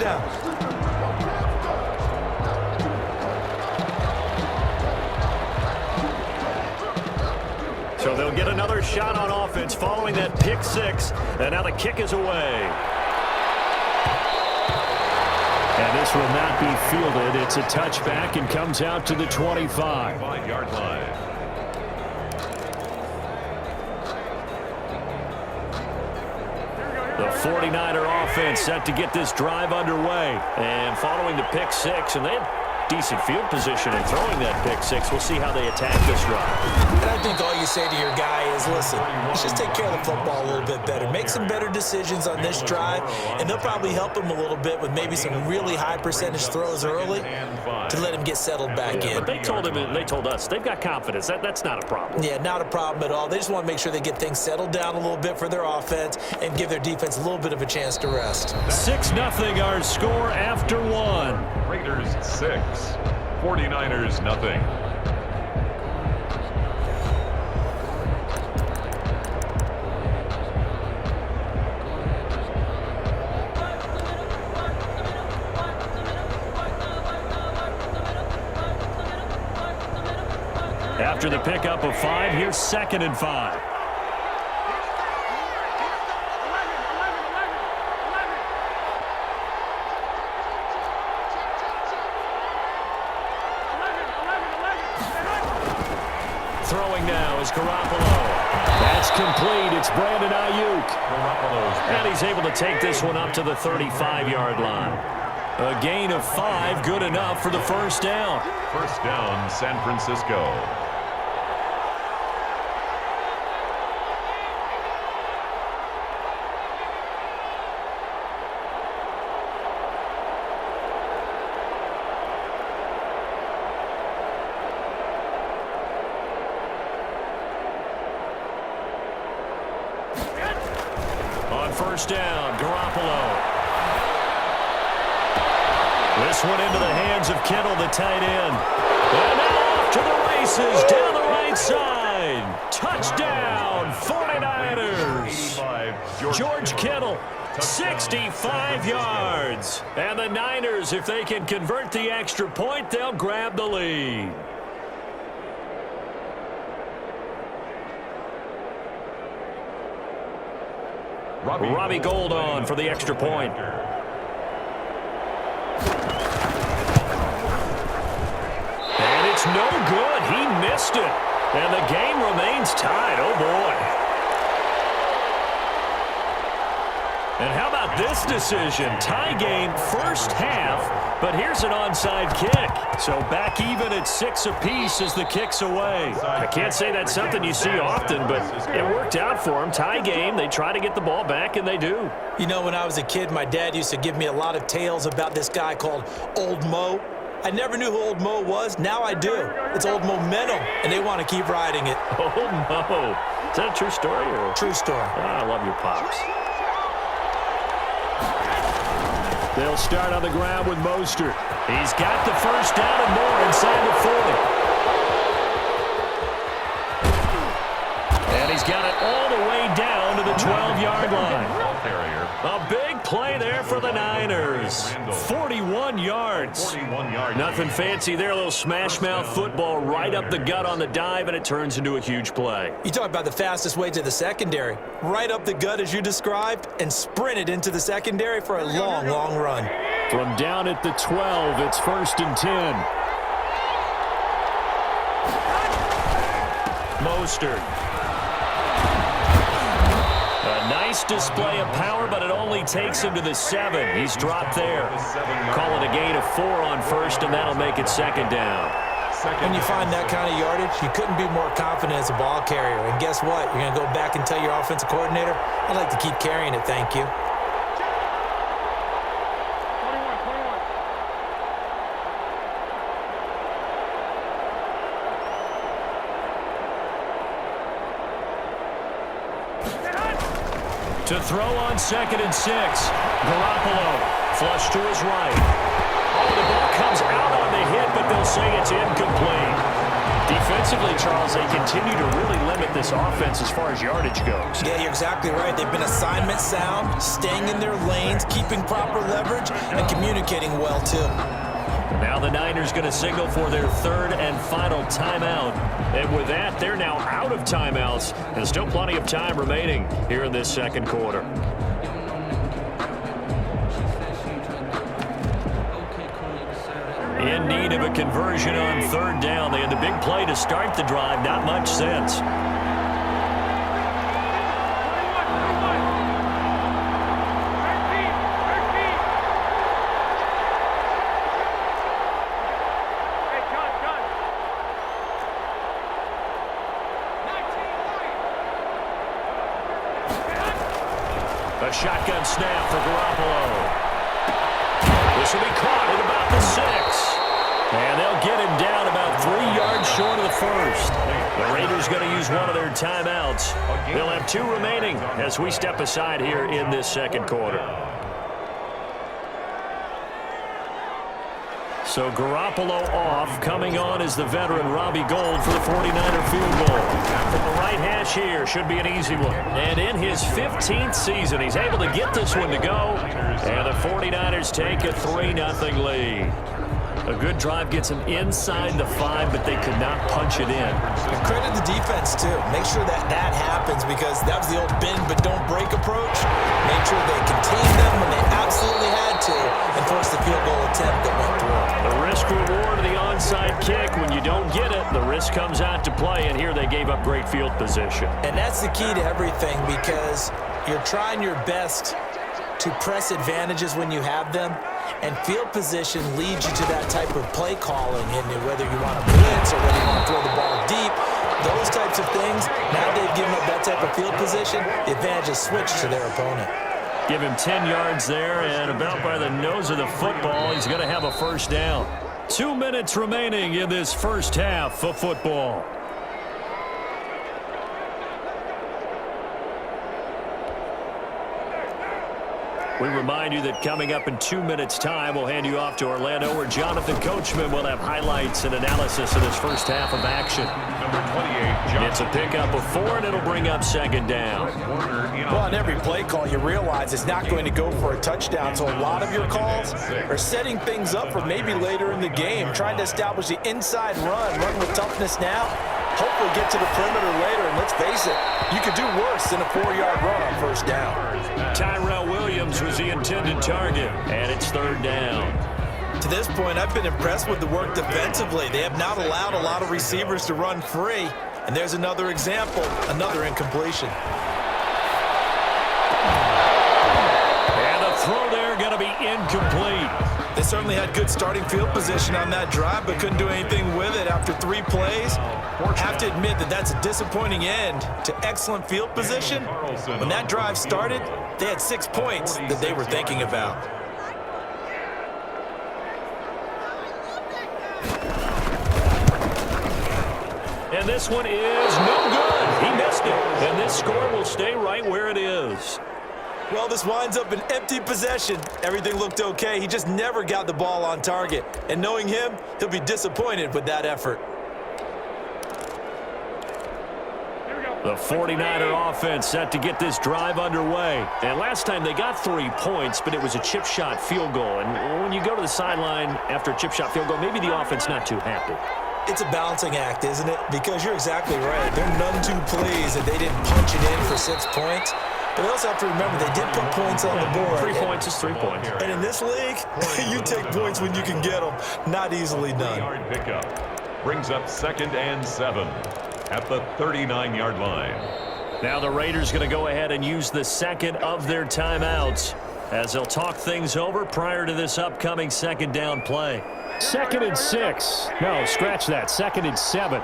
touchdown. So they'll get another shot on offense following that pick six. And now the kick is away. And this will not be fielded. It's a touchback and comes out to the 25. 5-yard line. The 49er offense set to get this drive underway. And following the pick six, and they have decent field position in throwing that pick six. We'll see how they attack this drive. And I think all you say to your guy is, listen, let's just take care of the football a little bit better. Make some better decisions on this drive, and they'll probably help him a little bit with maybe some really high percentage throws early to let him get settled back in. But they told him, and they told us, they've got confidence. That's not a problem. Yeah, not a problem at all. They just want to make sure they get things settled down a little bit for their offense and give their defense a little bit of a chance to rest. 6-0 our score after one. Raiders 6, 49ers nothing. After the pickup of 5, here's 2nd and 5. Throwing now is Garoppolo. That's complete. It's Brandon Ayuk. And he's able to take this one up to the 35-yard line. A gain of 5, good enough for the first down. First down, San Francisco. On first down, Garoppolo. This one into the hands of Kittle, the tight end. And now off to the races down the right side. Touchdown, 49ers. George Kittle, 65 yards. And the Niners, if they can convert the extra point, they'll grab the lead. Robbie Gould on for the extra point. And it's no good. He missed it. And the game remains tied. Oh, boy. And how about this decision? Tie game first half, but here's an onside kick. So back even at 6 apiece as the kick's away. I can't say that's something you see often, but it worked out for them. Tie game, they try to get the ball back, and they do. You know, when I was a kid, my dad used to give me a lot of tales about this guy called Old Mo. I never knew who Old Mo was. Now I do. It's Old Momentum, and they want to keep riding it. Old Mo. Is that a true story? Or? True story. I love your pops. They'll start on the ground with Mostert. He's got the first down and more inside the 40. And he's got it all the way down to the 12-yard line. A big play there for the Niners. 41 yards. Nothing fancy there. A little smash-mouth football right up the gut on the dive, and it turns into a huge play. You talk about the fastest way to the secondary. Right up the gut as you described and sprinted into the secondary for a long, long run. From down at the 12, it's 1st and 10. Mostert. A nice display of power, but it only takes him to the 7. He's dropped there. Call it a gain of 4 on first, and that'll make it 2nd down. When you find that kind of yardage, you couldn't be more confident as a ball carrier. And guess what? You're going to go back and tell your offensive coordinator, I'd like to keep carrying it, thank you. To throw on 2nd and 6. Garoppolo, flush to his right. Oh, the ball comes out on the hit, but they'll say it's incomplete. Defensively, Charles, they continue to really limit this offense as far as yardage goes. Yeah, you're exactly right. They've been assignment sound, staying in their lanes, keeping proper leverage, and communicating well, too. Now the Niners going to signal for their third and final timeout. And with that, they're now out of timeouts, and still plenty of time remaining here in this second quarter. In need of a conversion on third down. They had the big play to start the drive. Not much sense. A shotgun snap for Garoppolo. This will be caught at about the 6. And they'll get him down about 3 yards short of the first. The Raiders going to use one of their timeouts. They'll have 2 remaining as we step aside here in this second quarter. So Garoppolo off. Coming on is the veteran Robbie Gould for the 49er field goal. From the right hash here, should be an easy one. And in his 15th season, he's able to get this one to go. And the 49ers take a 3-0 lead. A good drive gets them inside the 5, but they could not punch it in. And credit the defense, too. Make sure that happens, because that was the old bend but don't break approach. Make sure they contained them when they absolutely had to and forced the field goal attempt that went through. The risk-reward of the onside kick. When you don't get it, the risk comes out to play, and here they gave up great field position. And that's the key to everything, because you're trying your best to press advantages when you have them, and field position leads you to that type of play calling, and whether you want to blitz or whether you want to throw the ball deep, those types of things. Now they've given up that type of field position, the advantage is switched to their opponent. Give him 10 yards there, and about by the nose of the football, he's going to have a first down. 2 minutes remaining in this first half of football. We remind you that coming up in 2 minutes' time, we'll hand you off to Orlando, where Jonathan Coachman will have highlights and analysis of this first half of action. Number 28, John. It's a pickup of 4, and it'll bring up second down. Well, on every play call, you realize it's not going to go for a touchdown, so a lot of your calls are setting things up for maybe later in the game, trying to establish the inside run with toughness now, hopefully get to the perimeter later, and let's face it, you could do worse than a 4-yard run on first down. Tyrell Williams was the intended target, and it's third down. To this point, I've been impressed with the work defensively. They have not allowed a lot of receivers to run free, and there's another example, another incompletion. And the throw there going to be incomplete. They certainly had good starting field position on that drive, but couldn't do anything with it after 3 plays. Have to admit that that's a disappointing end to excellent field position. When that drive started, they had 6 points that they were thinking about. And this one is no good. He missed it. And this score will stay right where it is. Well, this winds up an empty possession. Everything looked okay. He just never got the ball on target. And knowing him, he'll be disappointed with that effort. The 49er offense set to get this drive underway. And last time they got 3 points, but it was a chip shot field goal. And when you go to the sideline after a chip shot field goal, maybe the offense not too happy. It's a balancing act, isn't it? Because you're exactly right. They're none too pleased that they didn't punch it in for 6 points. But they also have to remember they did put points on the board. 3 points is 3 points. And in this league, you take points when you can get them. Not easily done. Pickup brings up 2nd and 7 at the 39-yard line. Now the Raiders going to go ahead and use the second of their timeouts as they'll talk things over prior to this upcoming second down play. 2nd and 6. No, scratch that. 2nd and 7.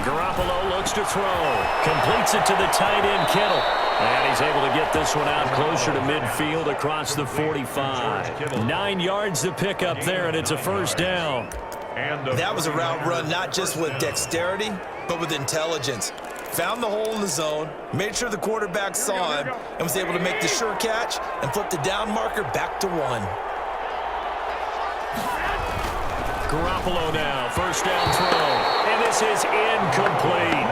Garoppolo looks to throw. Completes it to the tight end, Kittle. And he's able to get this one out closer to midfield across the 45. 9 yards to pick up there, and it's a first down. That was a route run not just with dexterity, but with intelligence. found the hole in the zone, made sure the quarterback saw him, and was able to make the sure catch and flip the down marker back to 1. Garoppolo now, first down throw, and this is incomplete.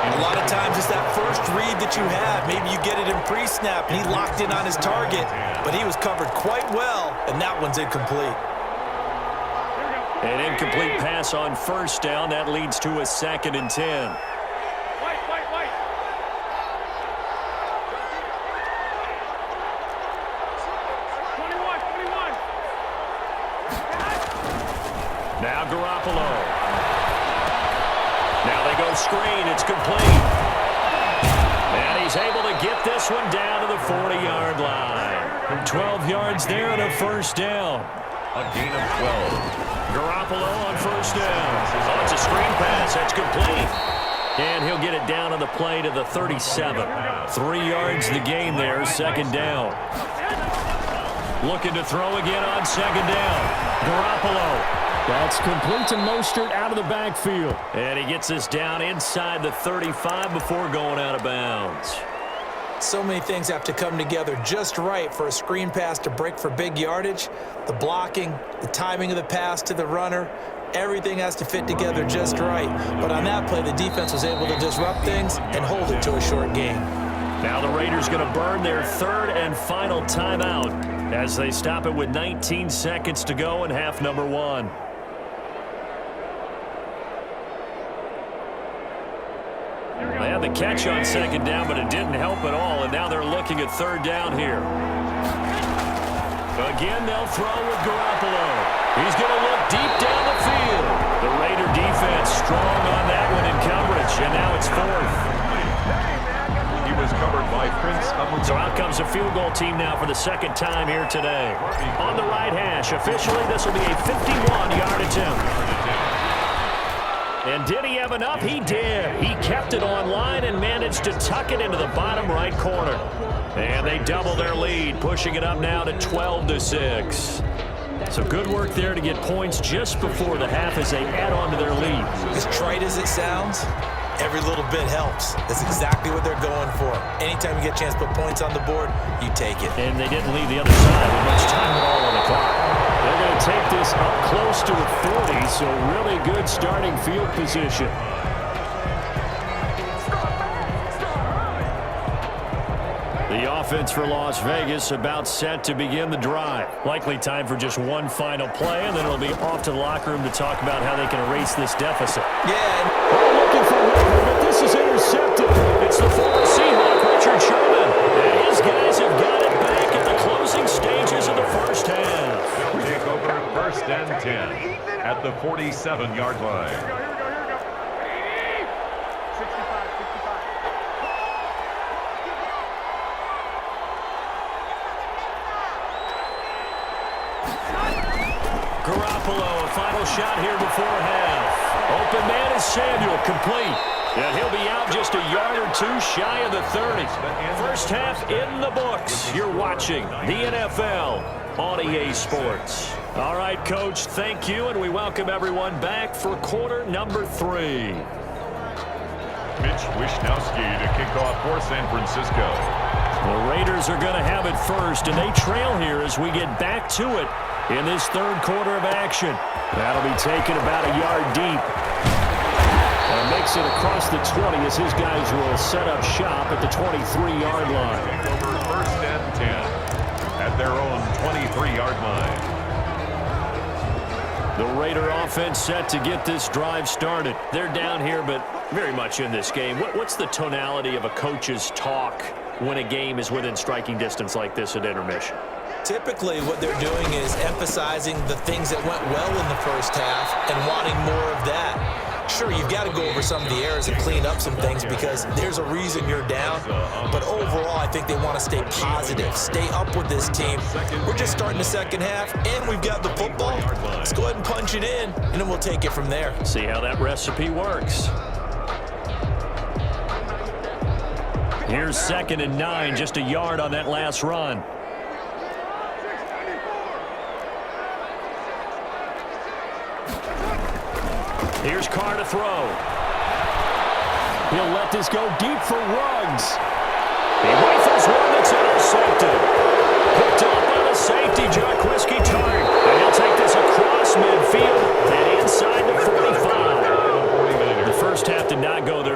A lot of times it's that first read that you have. Maybe you get it in pre-snap, and he locked in on his target, but he was covered quite well, and that one's incomplete. An incomplete pass on first down. That leads to a 2nd and 10. Now Garoppolo. Now they go screen. It's complete. And he's able to get this one down to the 40-yard line. 12 yards there and a first down. A gain of 12. Garoppolo on first down. Oh, it's a screen pass. That's complete. And he'll get it down on the play to the 37. 3 yards the gain there, 2nd down. Looking to throw again on 2nd down. Garoppolo. That's complete to Mostert out of the backfield. And he gets us down inside the 35 before going out of bounds. So many things have to come together just right for a screen pass to break for big yardage. The blocking, the timing of the pass to the runner, everything has to fit together just right. But on that play, the defense was able to disrupt things and hold it to a short gain. Now the Raiders going to burn their 3rd and final timeout as they stop it with 19 seconds to go in half number 1. They had the catch on 2nd down, but it didn't help at all, and now they're looking at 3rd down here. Again, they'll throw with Garoppolo. He's going to look deep down the field. The Raider defense strong on that one in coverage, and now it's 4th. He was covered by Prince. So out comes a field goal team now for the 2nd time here today. On the right hash, officially, this will be a 51-yard attempt. And did he have enough? He did. He kept it on line and managed to tuck it into the bottom right corner. And they double their lead, pushing it up now to 12-6. So good work there to get points just before the half as they add on to their lead. As trite as it sounds, every little bit helps. That's exactly what they're going for. Anytime you get a chance to put points on the board, you take it. And they didn't leave the other side with much time at all on the clock. They're going to take this up close to the 40, so really good starting field position. The offense for Las Vegas about set to begin the drive. Likely time for just one final play, and then it'll be off to the locker room to talk about how they can erase this deficit. Yeah. Looking for one, but this is intercepted. It's the former Seahawk, Richard Sherman. And his guys have got it back at the closing stages of the first half. They'll take over 1st and 10 at the 47-yard line. Garoppolo, a final shot here before half. Open man is Samuel, complete. And he'll be out just a yard or two shy of the 30. First half in the books. You're watching the NFL on EA Sports. All right, Coach, thank you, and we welcome everyone back for quarter number 3. Mitch Wishnowski to kick off for San Francisco. The Raiders are going to have it first, and they trail here as we get back to it in this 3rd quarter of action. That'll be taken about a yard deep. And makes it across the 20 as his guys will set up shop at the 23-yard line. Over 1st and 10 at their own 23-yard line. The Raider offense set to get this drive started. They're down here, but very much in this game. What's the tonality of a coach's talk when a game is within striking distance like this at intermission? Typically, what they're doing is emphasizing the things that went well in the first half and wanting more of that. Sure, you've got to go over some of the errors and clean up some things because there's a reason you're down. But overall, I think they want to stay positive, stay up with this team. We're just starting the second half, and we've got the football. Let's go ahead and punch it in, and then we'll take it from there. See how that recipe works. Here's 2nd and 9, just a yard on that last run. Here's Carr to throw. He'll let this go deep for Ruggs. He rifles one that's intercepted. Picked up by the safety, Jack Whiskey Tart. And he'll take this across midfield and inside the 45. The first half did not go their